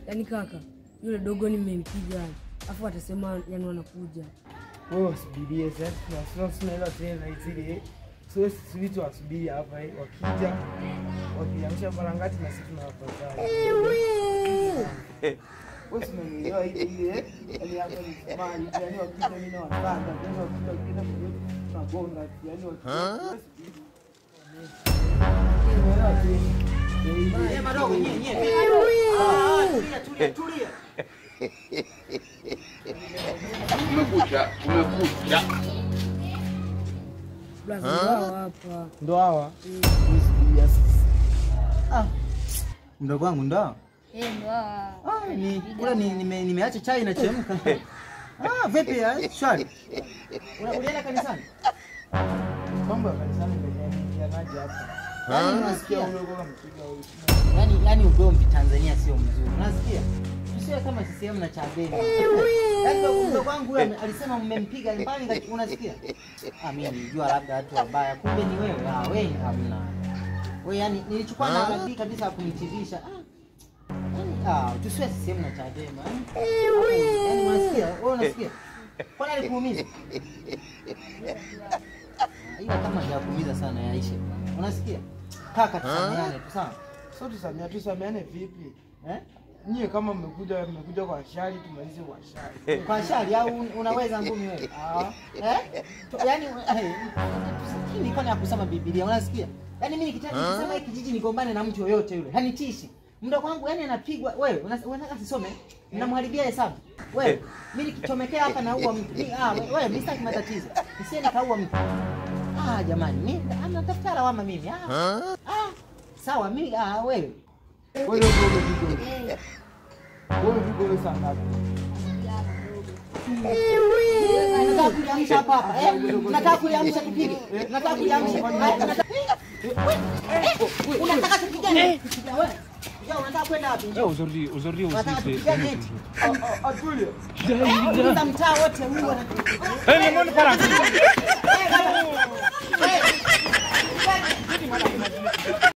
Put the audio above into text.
Yaani kaka, yule dogo nimempiga. Afu atasema yani wanakuja. Wewe usubirie sasa. Sina hela tena zile. Sio vitu wasubiri hapa wakiamsha barangati na sisi tunawapata. Wewe unaelewa ile yani hapa ni mali yani wakija mimi na watanda tena wakija na bonga yani wakija. Madogo nyie. Tulia. Umekuja. Blaza hapa. Ndo hawa. Mdogo wangu ndo. Ndo hawa. Ni kula nimeacha chai inachemka. Vipi ya? Shwari. Unaenda kanisani? Mambo ya kanisani ndio yanaje hapa. Yaani unasikia udogo mpiga huyu. Yaani ugomvi Tanzania sio mzuri. Unasikia? Sio kama CCM na Chadema. Yaani mdogo wangu alisema mmempiga mbali unasikia? Mimi nilijua labda watu wabaya kumbe ni wewe. Wewe hamna. Wewe yani nilichukua na bidii kabisa kunitibisha. Tusiwe CCM na Chadema. Yaani unasikia? Wewe unasikia? Kwani alikuumiza? Ila kama hajakuumiza sana yaishe. Unasikia? Kaka tusameane tu sawa? Sio tusameane vipi? Nyie kama mmekuja kwa shari tumalize kwa shari. Kwa shari au unaweza ngumi wewe? Yaani ni kwani ya kusoma Biblia unasikia? Yaani mimi nikisema hiki kijiji nigombane na mtu yoyote yule. Hanitishi. Mdogo wangu yani anapigwa wewe unataka sisome? Ninamharibia hesabu. Wewe mimi nikichomekea hapa na uwa mtu. Wewe mimi sitaki matatizo. Nisiye nikaua mtu. Jamani mimi anatafuta lawama mimi. Sawa mimi wewe. Wewe ndio sana. Nataka kuliamsha hapa. Nataka kuliamsha kipige. Nataka kuliamsha. Unataka tupigane? Wewe. Unataka kwenda wapi? Aujourd'hui aussi Atulia. Ndio mtaa wote huyu c'est